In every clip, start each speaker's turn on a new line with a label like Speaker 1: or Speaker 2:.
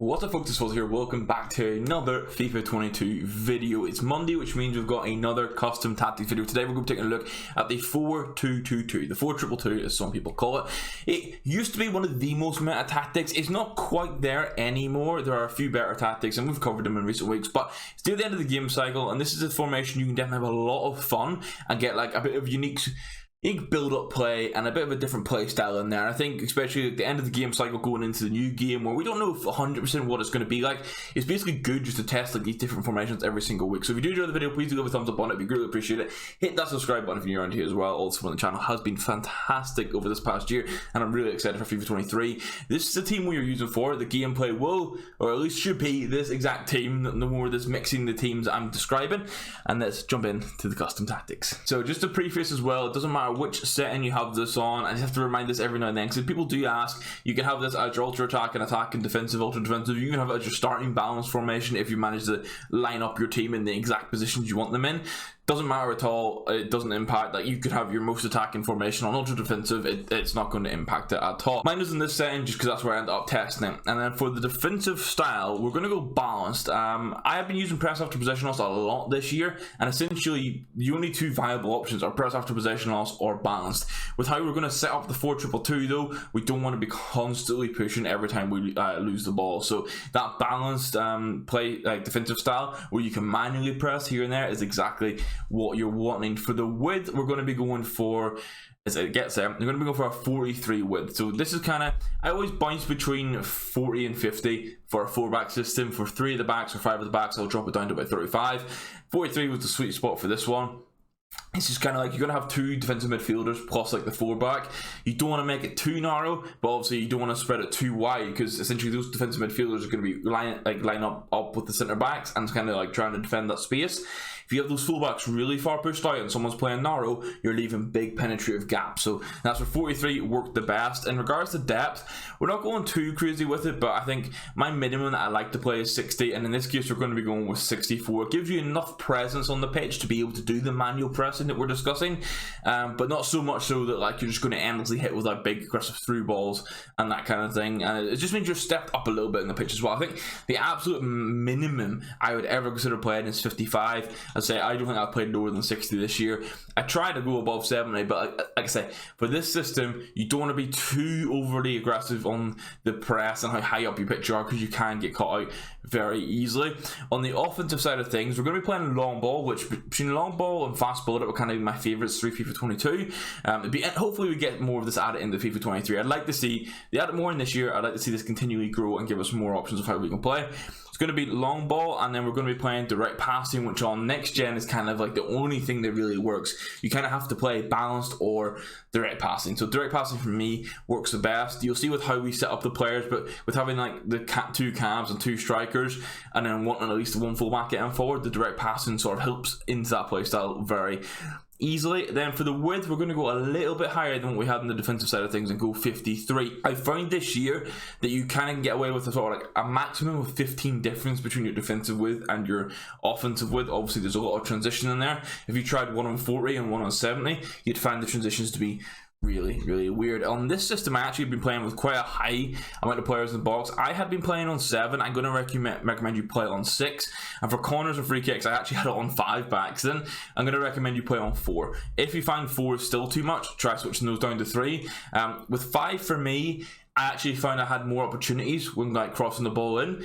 Speaker 1: What's up folks, it's Fuzz here. Welcome back to another FIFA 22 video. It's Monday, which means we've got another custom tactics video. Today we're going to be taking a look at the 4-2-2-2, the 4-2-2 as some people call it. It used to be one of the most meta tactics. It's not quite there anymore. There are a few better tactics and we've covered them in recent weeks, but it's near the end of the game cycle and this is a formation you can definitely have a lot of fun and get like a bit of unique build-up play and a bit of a different play style in there. I think especially at the end of the game cycle going into the new game where we don't know 100% what it's going to be like, it's basically good just to test like these different formations every single week. So if you do enjoy the video, please do leave a thumbs up on it. We greatly appreciate it. Hit that subscribe button if you're around here as well. Also, the channel has been fantastic over this past year and I'm really excited for FIFA 23. This is the team we are using for the gameplay will, or at least should be, this exact team. No more of this mixing the teams I'm describing. And let's jump into the custom tactics. So just to preface as well, it doesn't matter which setting you have this on. I just have to remind this every now and then because people do ask. You can have this as your ultra attack and defensive, ultra defensive. You can have it as your starting balance formation if you manage to line up your team in the exact positions you want them in. Doesn't matter at all. It doesn't impact. Like, you could have your most attacking formation on ultra defensive. It's not going to impact it at all. Mine is in this setting just because that's where I ended up testing it. And then for the defensive style, we're going to go balanced. I have been using press after possession loss a lot this year, and essentially the only two viable options are press after possession loss or balanced. With how we're going to set up the 4-2-2 though, we don't want to be constantly pushing every time we lose the ball. So that balanced play, like defensive style, where you can manually press here and there, is exactly what you're wanting. For the width, we're going to be going for, as it gets there, we're going to be going for a 43 width. So this is kind of, I always bounce between 40 and 50 for a 4-back system. For 3 of the backs or 5 of the backs, I'll drop it down to about 35. 43 was the sweet spot for this one. It's just kind of like you're going to have 2 defensive midfielders plus like the 4-back. You don't want to make it too narrow, but obviously you don't want to spread it too wide because essentially those defensive midfielders are going to be line up with the centre backs and kind of like trying to defend that space. If you have those fullbacks really far pushed out and someone's playing narrow, you're leaving big penetrative gaps. So that's where 43 worked the best. In regards to depth, we're not going too crazy with it, but I think my minimum that I like to play is 60, and in this case we're going to be going with 64. It gives you enough presence on the pitch to be able to do the manual pressing that we're discussing, but not so much so that like you're just going to endlessly hit with like big aggressive through balls and that kind of thing. And it just means you're stepped up a little bit in the pitch as well. I think the absolute minimum I would ever consider playing is 55. I'd say I don't think I've played lower than 60 this year. I try to go above 70, but like I say, for this system, you don't want to be too overly aggressive on the press and how high up you pitch you are, because you can get caught out very easily. On the offensive side of things, we're going to be playing long ball, which between long ball and fast bullet are kind of my favourites through FIFA 22. Hopefully we get more of this added into FIFA 23. I'd like to see they add it more in this year. I'd like to see this continually grow and give us more options of how we can play. It's going to be long ball, and then we're going to be playing direct passing, which on next gen is kind of like the only thing that really works. You kind of have to play balanced or direct passing. So direct passing for me works the best. You'll see with how we set up the players, but with having like the 2 cabs and 2 strikers and then wanting at least 1 fullback getting forward, the direct passing sort of helps into that play style very easily. Then for the width, we're going to go a little bit higher than what we had in the defensive side of things and go 53. I found this year that you can get away with a sort of like a maximum of 15 difference between your defensive width and your offensive width. Obviously there's a lot of transition in there. If you tried one on 40 and one on 70, you'd find the transitions to be really weird. On this system, I actually have been playing with quite a high amount of players in the box. I had been playing on 7. I'm going to recommend you play on 6. And for corners and free kicks, I actually had it on 5 backs. Then I'm going to recommend you play on 4. If you find 4 is still too much, try switching those down to 3. With 5 for me, I actually found I had more opportunities when like crossing the ball in.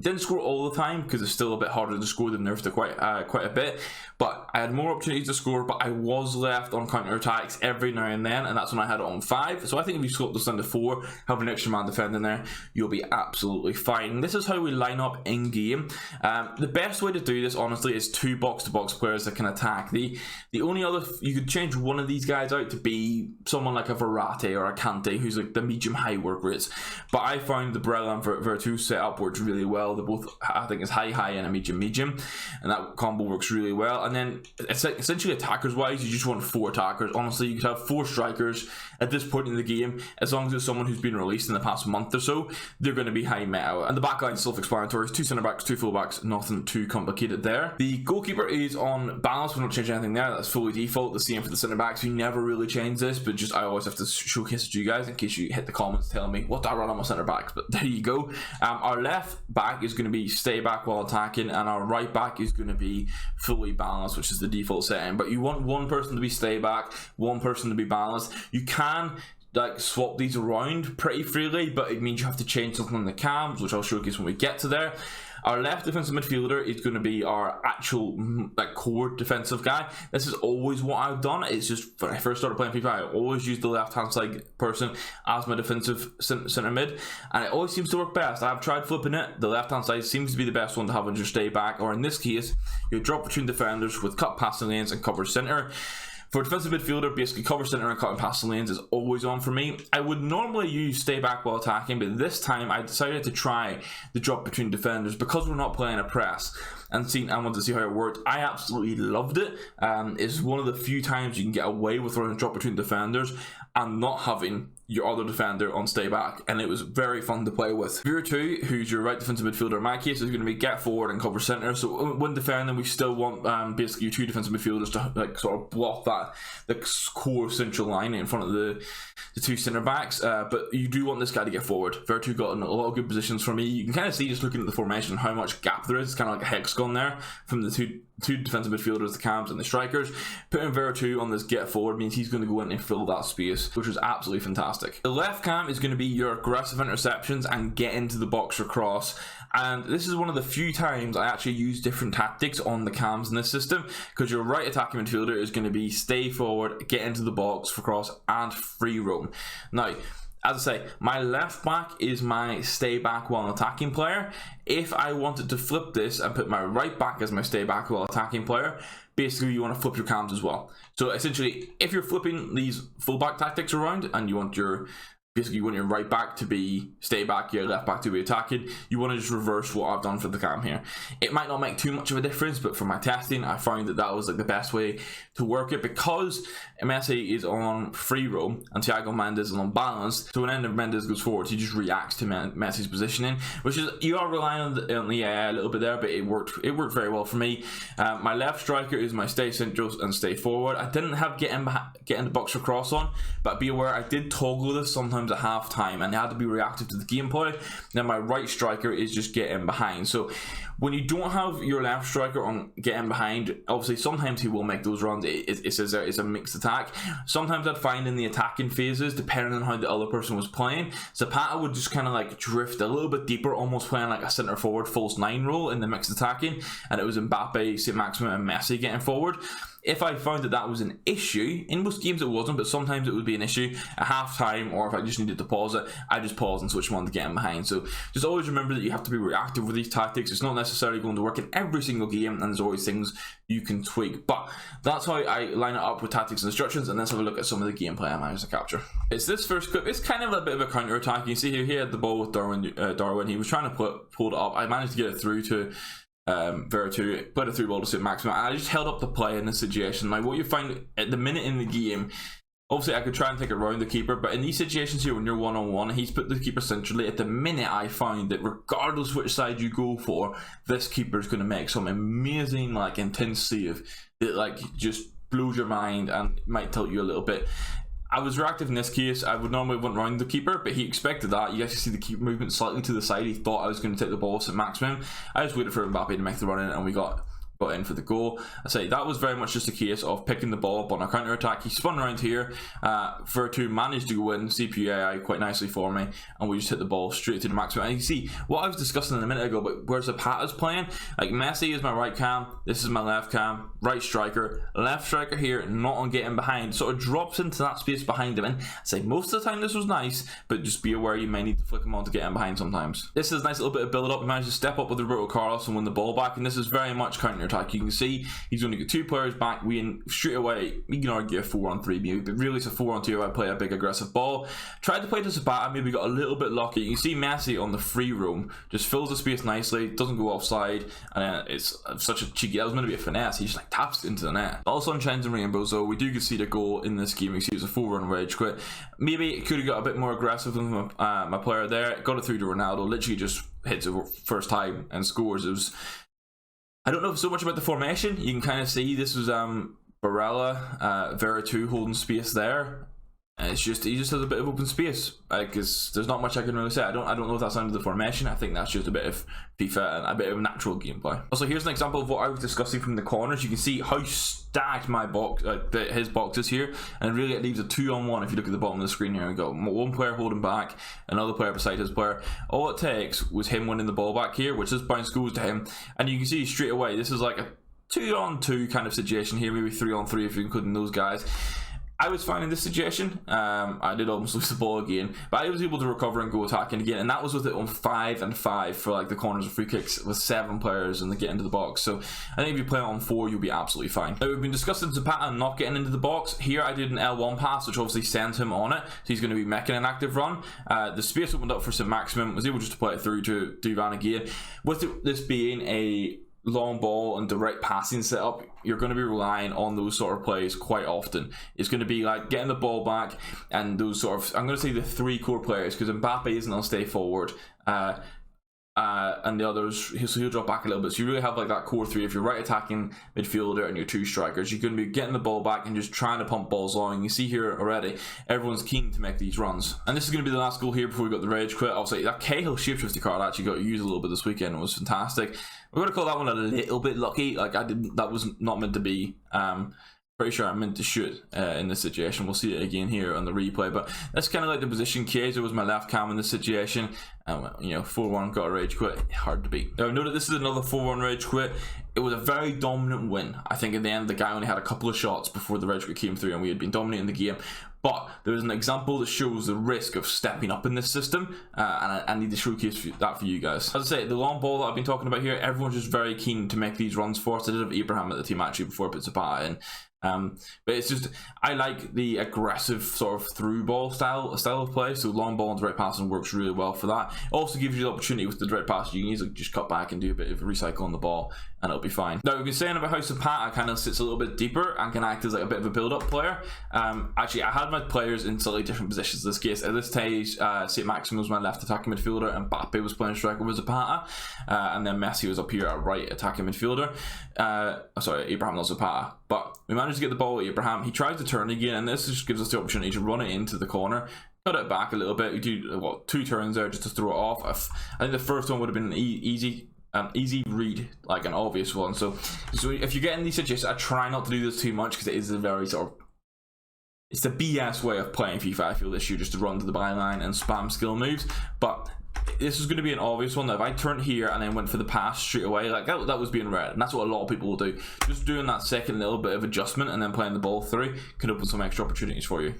Speaker 1: Didn't score all the time because it's still a bit harder to score. They've nerfed it quite a bit, but I had more opportunities to score, but I was left on counter attacks every now and then, and that's when I had it on 5. So I think if you swap this down to 4, have an extra man defending there, you'll be absolutely fine. This is how we line up in game. The best way to do this, honestly, is 2 box-to-box players that can attack. The only other, you could change one of these guys out to be someone like a Verratti or a Kante, who's like the medium-high work rates, but I found the Brella and Vertu set up works really well. They're both, I think, is high and a medium, and that combo works really well. And then it's like essentially attackers wise, you just want 4 attackers. Honestly, you could have 4 strikers at this point in the game, as long as it's someone who's been released in the past month or so. They're going to be high meta, and the backline is self-explanatory. 2 centre backs, 2 full backs, nothing too complicated there. The goalkeeper is on balance. We don't change anything there. That's fully default. The same for the centre backs. We never really change this, but just I always have to showcase it to you guys in case you hit the comments Someone's telling me what do I run on my centre backs, but there you go. Our left back is going to be stay back while attacking, and our right back is going to be fully balanced, which is the default setting. But you want one person to be stay back, one person to be balanced. You can like swap these around pretty freely, but it means you have to change something on the cams, which I'll showcase when we get to there. Our left defensive midfielder is going to be our actual like core defensive guy. This is always what I've done. It's just when I first started playing FIFA, I always used the left hand side person as my defensive centre mid, and it always seems to work best. I've tried flipping it. The left hand side seems to be the best one to have on your stay back, or in this case, you drop between defenders with cut passing lanes and cover centre. For defensive midfielder, basically cover centre and cutting passing lanes is always on for me. I would normally use stay back while attacking, but this time I decided to try the drop between defenders because we're not playing a press. I wanted to see how it worked. I absolutely loved it. It's one of the few times you can get away with running a drop between defenders and not having your other defender on stay back, and it was very fun to play with. Viewer 2, who's your right defensive midfielder in my case, is going to be get forward and cover centre. So when defending, we still want basically your two defensive midfielders to like sort of block that the core central line in front of the two centre backs. But you do want this guy to get forward. Viewer 2 got in a lot of good positions for me. You can kind of see just looking at the formation how much gap there is. It's kind of like a hexagon there from the two defensive midfielders, the cams and the strikers. Putting Vera 2 on this get forward means he's going to go in and fill that space, which was absolutely fantastic. The left cam is going to be your aggressive interceptions and get into the box or cross, and this is one of the few times I actually use different tactics on the cams in this system, because your right attacking midfielder is going to be stay forward, get into the box for cross, and free roam. Now, as I say, my left back is my stay back while attacking player. If I wanted to flip this and put my right back as my stay back while attacking player, basically you want to flip your cams as well. So essentially, if you're flipping these fullback tactics around and you want your right back to be stay back, your left back to be attacking, you want to just reverse what I've done for the cam here. It might not make too much of a difference, but for my testing, I found that was like the best way to work it, because Messi is on free roam and Thiago Mendes is on balance. So when Mendes goes forward, he just reacts to Messi's positioning, which is, you are relying on the AI a little bit there, but it worked very well for me. My left striker is my stay central and stay forward. I didn't have get in the box or cross on, but be aware I did toggle this sometimes at half time, and they had to be reactive to the gameplay. Now my right striker is just get in behind. So when you don't have your left striker on get in behind, obviously sometimes he will make those runs. It's a mixed attack. Sometimes I'd find in the attacking phases, depending on how the other person was playing, Zapata would just kind of like drift a little bit deeper, almost playing like a centre forward false 9 role in the mixed attacking, and it was Mbappe, St. Maximin and Messi getting forward. If I found that was an issue, in most games it wasn't, but sometimes it would be an issue at half time, or if I just needed to pause it, I just pause and switch one to get in behind. So just always remember that you have to be reactive with these tactics. It's not necessarily going to work in every single game, and there's always things you can tweak, but that's how I line it up with tactics and instructions. And let's have a look at some of the gameplay I managed to capture. It's this first clip. It's kind of a bit of a counter attack. You see here, he had the ball with Darwin. He was trying to pull it up. I managed to get it through to Vera 2, put a through ball to St. Maximin, and I just held up the play in this situation. Like, what you find at the minute in the game, obviously I could try and take it around the keeper, but in these situations here when you're one-on-one, he's put the keeper centrally. At the minute, I find that regardless which side you go for, this keeper is going to make some amazing, like, intense save that like just blows your mind and might tilt you a little bit. I was reactive in this case. I would normally went round the keeper, but he expected that. You actually see the keeper movement slightly to the side. He thought I was going to take the ball at maximum. I just waited for Mbappe to make the run in, and we got in for the goal. I say that was very much just a case of picking the ball up on a counter attack. He spun around here. Vertu managed to go in CPAI quite nicely for me, and we just hit the ball straight to the maximum. And you see what I was discussing a minute ago, but where Zapata's playing, like Messi is my right cam, this is my left cam, right striker, left striker here, not on getting behind, sort of drops into that space behind him. And I say most of the time this was nice, but just be aware you may need to flick him on to get in behind sometimes. This is a nice little bit of build up. He managed to step up with Roberto Carlos and win the ball back, and this is very much counter attack. You can see he's only got 2 players back. We straight away, we can argue a 4-on-3 maybe, but really it's a 4-on-2. I play a big aggressive ball. Tried to play to Zapata, maybe got a little bit lucky. You see Messi on the free roam just fills the space nicely, doesn't go offside, and it's such a cheeky, that was meant to be a finesse, he just like taps it into the net. All sunshines and rainbows though. We do concede a goal in this game. You see it's a 4-run wedge quit. Maybe it could have got a bit more aggressive than my player there. Got it through to Ronaldo, literally just hits it first time and scores. It was, I don't know so much about the formation. You can kind of see this was Barella, Vera 2 holding space there. And it's just, he just has a bit of open space, because there's not much I can really say. I don't know if that's under the formation. I think that's just a bit of FIFA and a bit of natural gameplay. Also, here's an example of what I was discussing from the corners. You can see how stacked my box, his box is here, and really it leaves a 2-on-1. If you look at the bottom of the screen here, we got one player holding back, another player beside his player. All it takes was him winning the ball back here, which just bounce goes to him, and you can see straight away this is like a 2-on-2 kind of situation here, maybe 3-on-3 if you're including those guys. I was fine in this situation. I did almost lose the ball again, but I was able to recover and go attacking again, and that was with it on 5 and 5 for like the corners and free kicks with 7 players and they get into the box. So I think if you play it on 4, you'll be absolutely fine. Now, we've been discussing Zapata not getting into the box. Here I did an L1 pass, which obviously sent him on it, so he's going to be making an active run. The space opened up for St. Maximum, was able just to play it through to Duvan again. With this being a long ball and direct passing setup, you're going to be relying on those sort of plays quite often. It's going to be like getting the ball back and those sort of, I'm going to say the 3 core players, because Mbappe isn't going to stay forward, and the others, he'll drop back a little bit. So you really have like that core 3. If you're right attacking midfielder and your 2 strikers, you're going to be getting the ball back and just trying to pump balls long. You see here already, everyone's keen to make these runs. And this is going to be the last goal here before we got the rage quit. Obviously, that Cahill shapeshifter card I actually got to use a little bit this weekend. It was fantastic. We're going to call that one a little bit lucky. Like, that was not meant to be. Pretty sure I meant to shoot in this situation. We'll see it again here on the replay, but that's kind of like the position. Kaiser was my left cam in this situation. You know, 4-1 got a rage quit. Hard to beat. Now, note that this is another 4-1 rage quit. It was a very dominant win. I think in the end, the guy only had a couple of shots before the rage quit came through, and we had been dominating the game. But there is an example that shows the risk of stepping up in this system, and I need to showcase that for you guys. As I say, the long ball that I've been talking about here, everyone's just very keen to make these runs for us. I did have Abraham at the team actually before I put Zapata in. But it's just, I like the aggressive sort of through ball style of play, so long ball and direct passing works really well for that. It also gives you the opportunity with the direct pass, you can easily just cut back and do a bit of recycle on the ball and it'll be fine. Now, we've been saying about how Zapata kind of sits a little bit deeper and can act as like a bit of a build-up player. Actually, I had my players in slightly different positions in this case. At this stage, St. Maxim was my left attacking midfielder, and Mbappe was playing striker with Zapata, and then Messi was up here at right attacking midfielder. Sorry, Abraham, not Zapata. But we managed to get the ball with Abraham. He tries to turn again, and this just gives us the opportunity to run it into the corner, cut it back a little bit. We do what, 2 turns there just to throw it off. I think the first one would have been an easy read, like an obvious one. So if you get in these situations, I try not to do this too much because it is a very sort of, it's the BS way of playing FIFA. I feel this year, just to run to the byline and spam skill moves. But this is going to be an obvious one that if I turned here and then went for the pass straight away, like that was being read, and that's what a lot of people will do. Just doing that second little bit of adjustment and then playing the ball through can open some extra opportunities for you.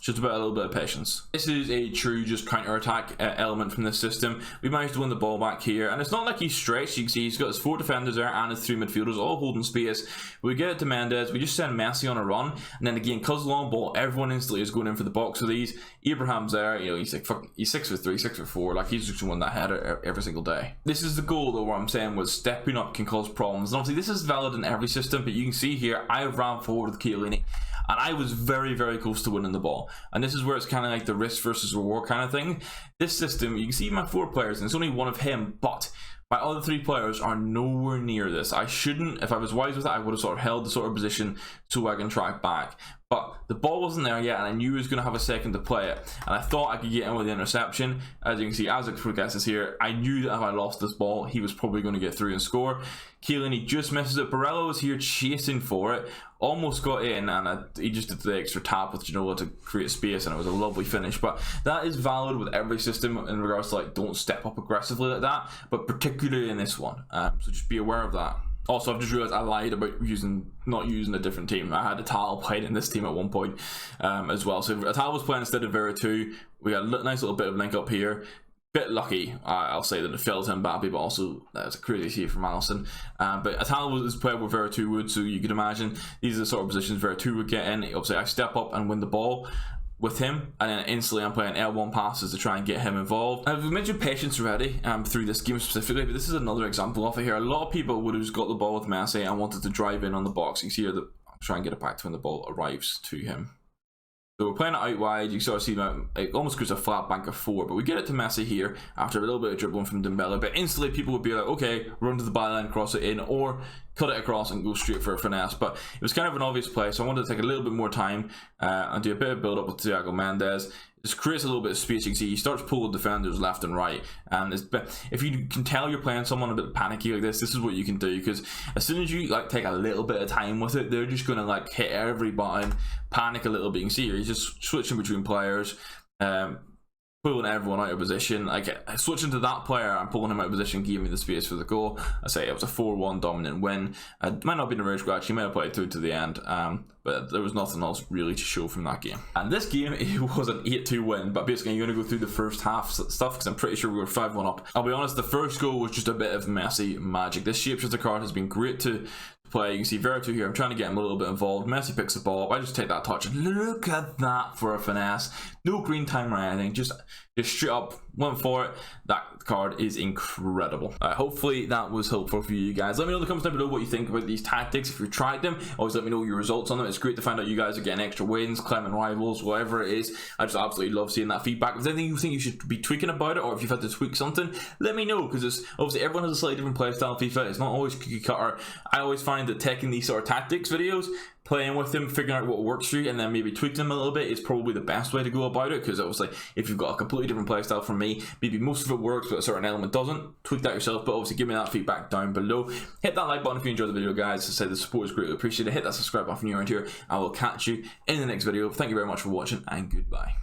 Speaker 1: Just about a little bit of patience. This is a true just counter-attack element from this system. We managed to win the ball back here, and it's not like he's stretched. You can see he's got his 4 defenders there and his 3 midfielders all holding space. We get it to Mendes, we just send Messi on a run, and then again, cause long ball, everyone instantly is going in for the box with these. Abraham's there, you know, he's like, fuck, he's 6'3", 6'4", like he's just won that header every single day. This is the goal though, what I'm saying was stepping up can cause problems, and obviously this is valid in every system, but you can see here, I ran forward with Chiellini, and I was very, very close to winning the ball. And this is where it's kind of like the risk versus reward kind of thing. This system, you can see my 4 players, and it's only one of him, but my other 3 players are nowhere near this. I shouldn't, if I was wise with it, I would have sort of held the sort of position so I can track back. But the ball wasn't there yet, and I knew he was going to have a second to play it. And I thought I could get in with the interception. As you can see, as it progresses here, I knew that if I lost this ball, he was probably going to get through and score. Chiellini just misses it. Barella was here chasing for it, almost got in, and he just did the extra tap with Ginola to create space, and it was a lovely finish. But that is valid with every system in regards to like, don't step up aggressively like that, but particularly in this one. So just be aware of that. Also, I've just realised I lied about not using a different team. I had Atal playing in this team at one point as well. So Atal was playing instead of Vera 2. We had a nice little bit of link up here. Bit lucky, I'll say, that it fell to Mbappe, but also that's a crazy save from Alisson. But Atal was playing with Vera 2 would, so you could imagine these are the sort of positions Vera 2 would get in. Obviously, I step up and win the ball with him, and then instantly I'm playing L1 passes to try and get him involved. I've mentioned patience already through this game specifically, but this is another example of it here. A lot of people would have just got the ball with Messi and wanted to drive in on the box. You see here that I'm trying to get it back to when the ball arrives to him. So we're playing it out wide. You sort of see that it almost goes a flat bank of 4, but we get it to Messi here after a little bit of dribbling from Dembele. But instantly people would be like, okay, run to the byline, cross it in, or cut it across and go straight for a finesse. But it was kind of an obvious play, so I wanted to take a little bit more time and do a bit of build up with Thiago Mendes. Just creates a little bit of space. You can see he starts pulling defenders left and right, and if you can tell you're playing someone a bit panicky like this is what you can do, because as soon as you like take a little bit of time with it, they're just gonna like hit every button, panic a little bit. You can see here he's just switching between players, pulling everyone out of position. Like switching to that player and pulling him out of position gave me the space for the goal. I say it was a 4-1 dominant win. It might not have been a rage scratch, he might have played through to the end, but there was nothing else really to show from that game. And this game, it was an 8-2 win, but basically you're going to go through the first half stuff because I'm pretty sure we were 5-1 up. I'll be honest, the first goal was just a bit of Messi magic. This shapeshifter card has been great to play. You can see Vertu here, I'm trying to get him a little bit involved. Messi picks the ball up, I just take that touch and look at that for a finesse. No green time or anything, just straight up went for it. That card is incredible. Hopefully that was helpful for you guys. Let me know in the comments down below what you think about these tactics. If you've tried them, always let me know your results on them. It's great to find out you guys are getting extra wins, climbing rivals, whatever it is. I just absolutely love seeing that feedback. If there's anything you think you should be tweaking about it, or if you've had to tweak something, let me know, because it's obviously everyone has a slightly different playstyle in FIFA. It's not always cookie cutter. I always find that taking these sort of tactics videos, playing with them, figuring out what works for you, and then maybe tweak them a little bit is probably the best way to go about it, because obviously if you've got a completely different playstyle from me, maybe most of it works but a certain element doesn't, tweak that yourself. But obviously give me that feedback down below. Hit that like button if you enjoyed the video, guys. As I said, the support is greatly appreciated. Hit that subscribe button if you're around here. I will catch you in the next video. Thank you very much for watching, and goodbye.